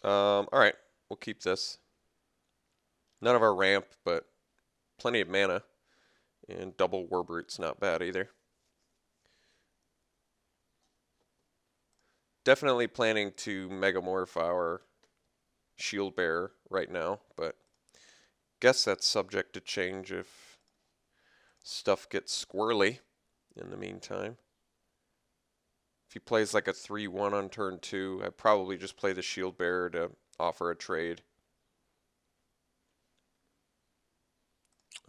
Alright, we'll keep this. None of our ramp, but plenty of mana. And double Warbrute's not bad either. Definitely planning to Megamorph our Shield Bearer right now, but guess that's subject to change if stuff gets squirrely in the meantime. If he plays like a 3-1 on turn 2, I'd probably just play the Shield Bearer to offer a trade.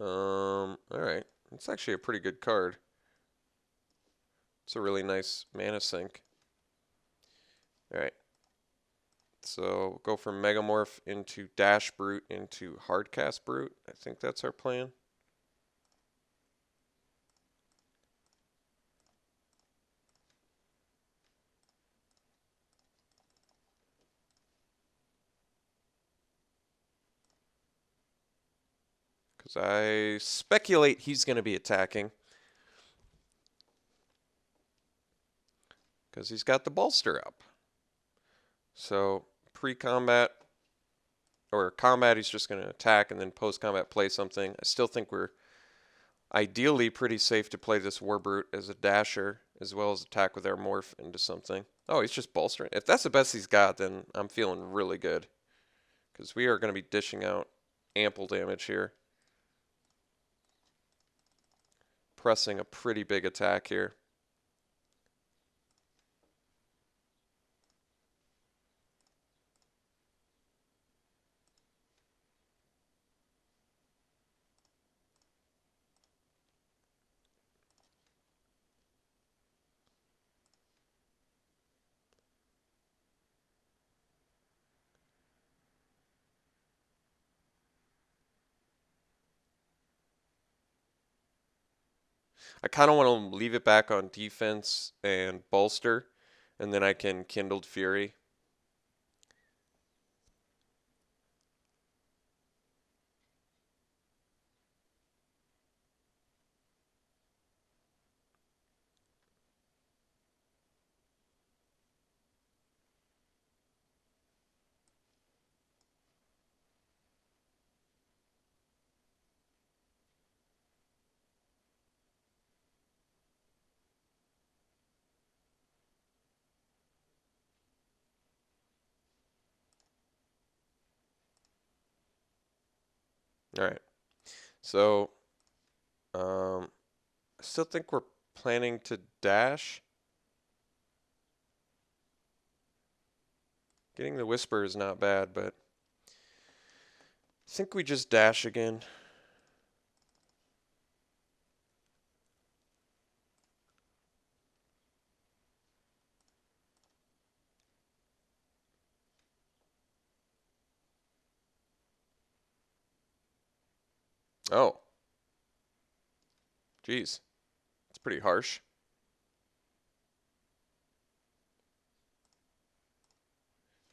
Alright. It's actually a pretty good card. It's a really nice mana sink. Alright. So go from Megamorph into Dash Brute into Hardcast Brute. I think that's our plan. Because I speculate he's going to be attacking. Because he's got the bolster up. So pre-combat or combat, he's just going to attack and then post-combat play something. I still think we're ideally pretty safe to play this Warbrute as a dasher as well as attack with our morph into something. Oh, he's just bolstering. If that's the best he's got, then I'm feeling really good. Because we are going to be dishing out ample damage here. Pressing a pretty big attack here. I kind of want to leave it back on defense and bolster, and then I can Kindled Fury. All right. So, I still think we're planning to dash. Getting the Whisper is not bad, but I think we just dash again. Oh, geez. It's pretty harsh.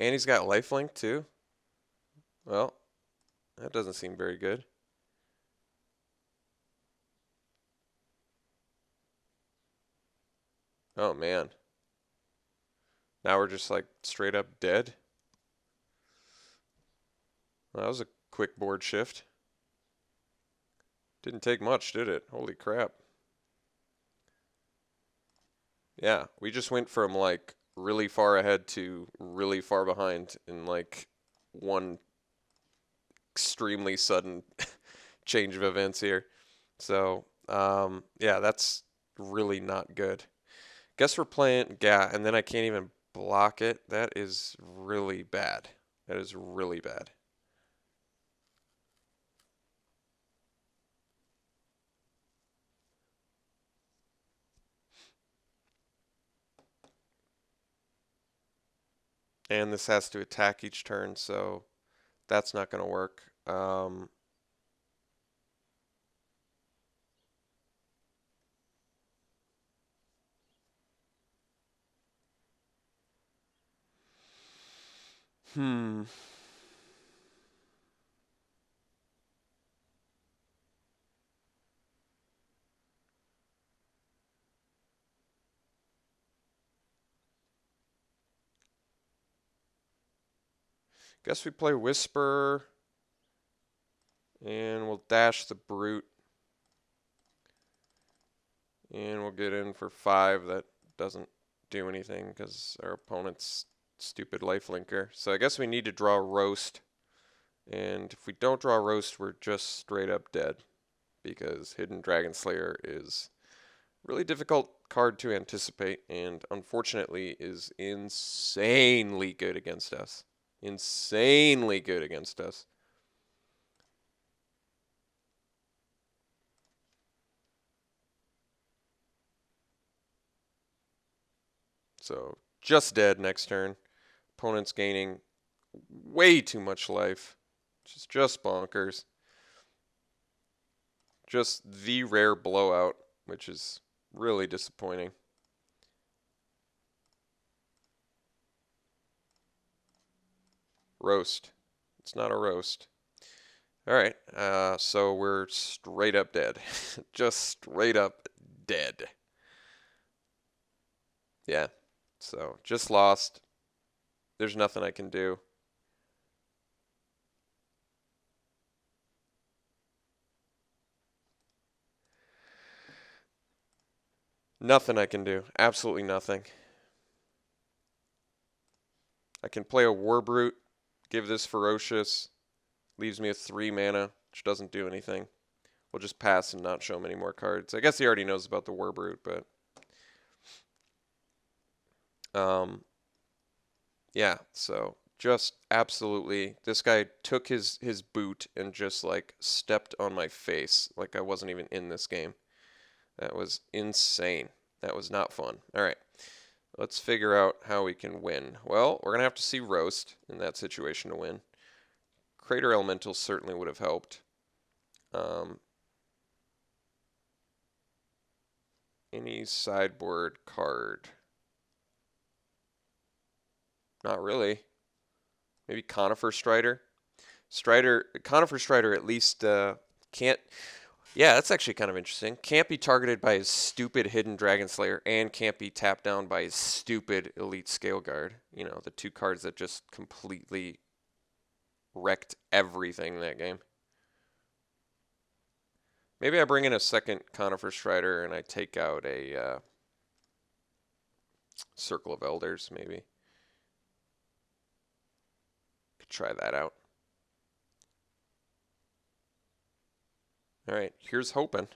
And he's got lifelink too. Well, that doesn't seem very good. Oh man. Now we're just like straight up dead. Well, that was a quick board shift. Didn't take much, did it? Holy crap. Yeah, we just went from like really far ahead to really far behind in like one extremely sudden change of events here. So, yeah, that's really not good. Guess we're playing, yeah, and then I can't even block it. That is really bad. That is really bad. And this has to attack each turn, so that's not going to work. Hmm. Guess we play Whisper. And we'll dash the Brute. And we'll get in for 5. That doesn't do anything because our opponent's stupid lifelinker. So I guess we need to draw Roast. And if we don't draw Roast, we're just straight up dead. Because Hidden Dragon Slayer is a really difficult card to anticipate. And unfortunately is insanely good against us. Insanely good against us. So just dead next turn. Opponent's gaining way too much life. Just bonkers. Just the rare blowout, which is really disappointing. Roast. It's not a roast. Alright, so we're straight up dead. Just straight up dead. Yeah, so just lost. There's nothing I can do. Nothing I can do. Absolutely nothing. I can play a War Brute, give this Ferocious, leaves me with 3 mana, which doesn't do anything. We'll just pass and not show him any more cards. I guess he already knows about the War Brute, but yeah, so just absolutely, this guy took his boot and just like stepped on my face like I wasn't even in this game. That was insane. That was not fun. All right, let's figure out how we can win. Well, we're going to have to see Roast in that situation to win. Crater Elemental certainly would have helped. Any sideboard card? Not really. Maybe Conifer Strider. Conifer Strider at least can't. Yeah, that's actually kind of interesting. Can't be targeted by his stupid Hidden Dragon Slayer and can't be tapped down by his stupid Elite Scale Guard. You know, the 2 cards that just completely wrecked everything that game. Maybe I bring in a second Conifer Strider and I take out a Circle of Elders, maybe. Could try that out. All right, here's hoping.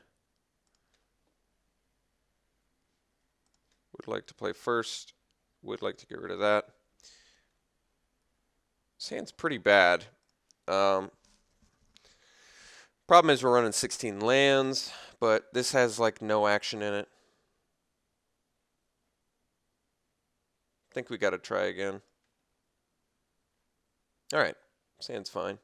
Would like to play first. Would like to get rid of that. This hand's pretty bad. Problem is we're running 16 lands, but this has like no action in it. I think we got to try again. All right, this hand's fine.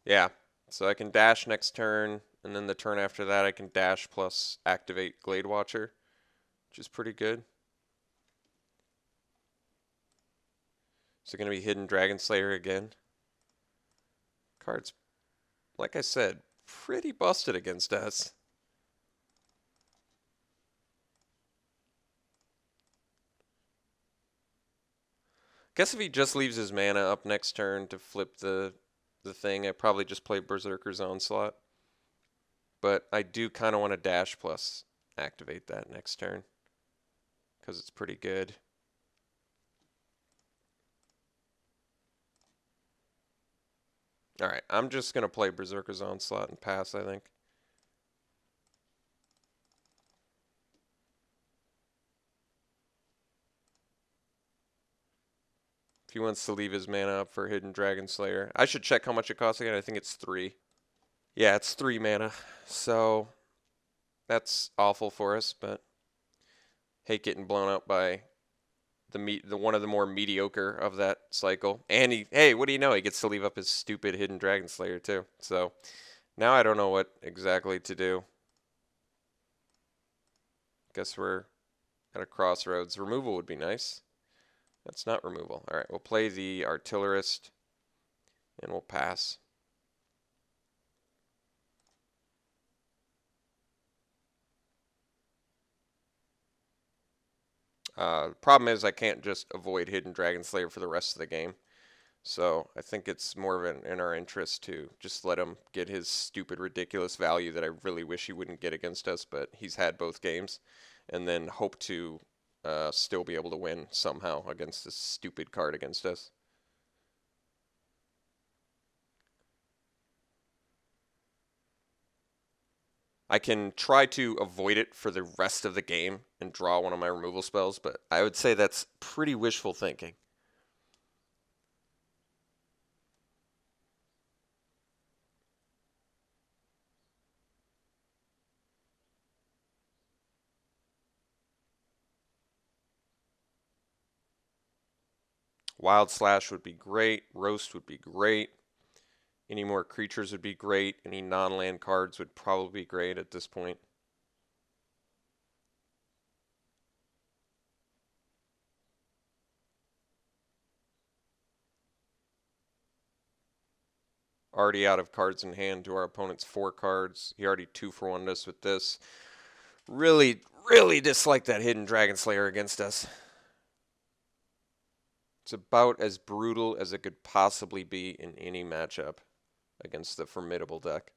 Yeah, so I can dash next turn, and then the turn after that I can dash plus activate Glade Watcher, which is pretty good. Is it going to be Hidden Dragon Slayer again? Card's, like I said, pretty busted against us. Guess if he just leaves his mana up next turn to flip the thing, I probably just play Berserker's Onslaught. But I do kind of want to dash plus activate that next turn because it's pretty good. All right, I'm just going to play Berserker's Onslaught and pass, I think. If he wants to leave his mana up for Hidden Dragon Slayer. I should check how much it costs again. I think it's 3. Yeah, it's 3 mana. So that's awful for us, but hate getting blown up by the one of the more mediocre of that cycle. And hey, what do you know? He gets to leave up his stupid hidden Dragon Slayer too. So now I don't know what exactly to do. Guess we're at a crossroads. Removal would be nice. That's not removal. All right, we'll play the Artillerist, and we'll pass. The problem is I can't just avoid Hidden Dragon Slayer for the rest of the game. So I think it's more of in our interest to just let him get his stupid, ridiculous value that I really wish he wouldn't get against us, but he's had both games, and then hope to still be able to win somehow against this stupid card against us. I can try to avoid it for the rest of the game and draw one of my removal spells, but I would say that's pretty wishful thinking. Wild Slash would be great. Roast would be great. Any more creatures would be great. Any non-land cards would probably be great at this point. Already out of cards in hand to our opponent's 4 cards. He already 2-for-1'd us with this. Really, really dislike that Hidden Dragon Slayer against us. It's about as brutal as it could possibly be in any matchup against the formidable deck.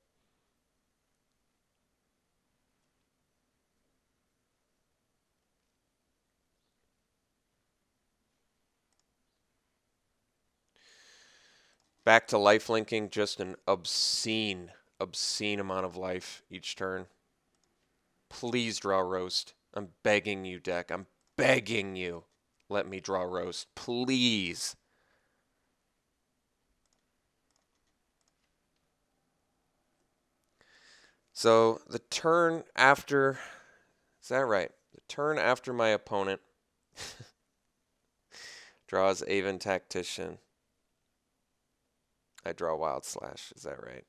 Back to life linking, just an obscene amount of life each turn. Please draw Roast. I'm begging you, deck. I'm begging you. Let me draw Roast. Please. So the turn after, is that right? The turn after my opponent draws Aven Tactician, I draw Wild Slash. Is that right?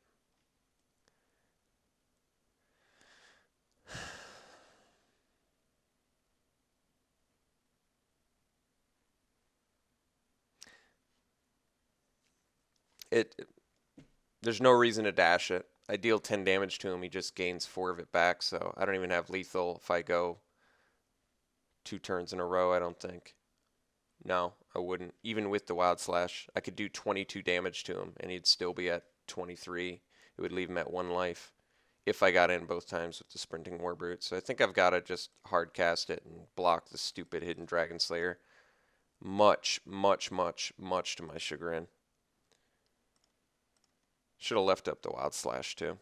There's no reason to dash it. I deal 10 damage to him. He just gains 4 of it back, so I don't even have lethal if I go 2 turns in a row, I don't think. No, I wouldn't. Even with the Wild Slash, I could do 22 damage to him, and he'd still be at 23. It would leave him at 1 life if I got in both times with the Sprinting Warbrute. So I think I've got to just hard cast it and block the stupid Hidden Dragon Slayer. Much to my chagrin. Should have left up the Wild Slash, too.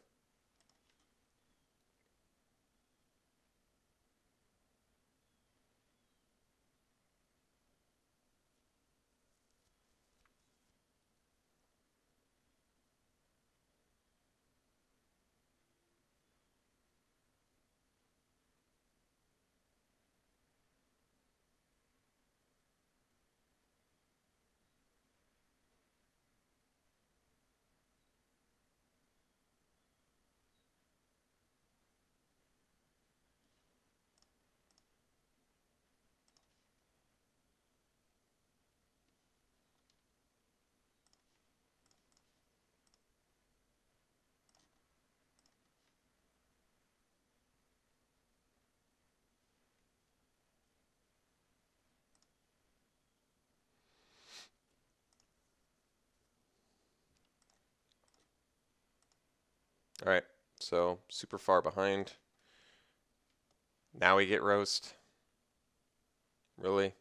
All right, so super far behind. Now we get Roast. Really?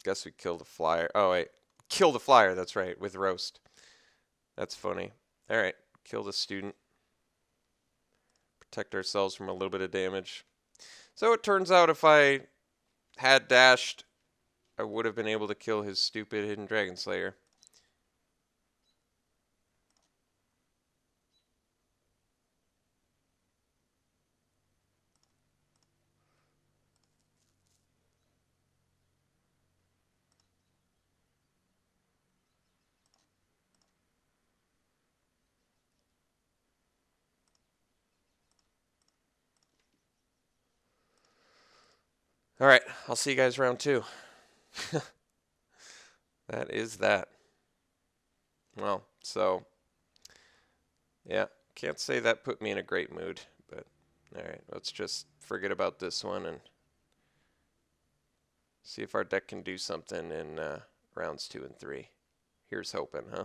Guess we kill the Flyer. Oh, wait. Kill the Flyer, that's right, with Roast. That's funny. All right, kill the Student. Protect ourselves from a little bit of damage. So it turns out if I had dashed, I would have been able to kill his stupid Hidden Dragon Slayer. All right, I'll see you guys round 2. That is that. Well, so, yeah, can't say that put me in a great mood, but all right, let's just forget about this one and see if our deck can do something in rounds 2 and 3. Here's hoping, huh?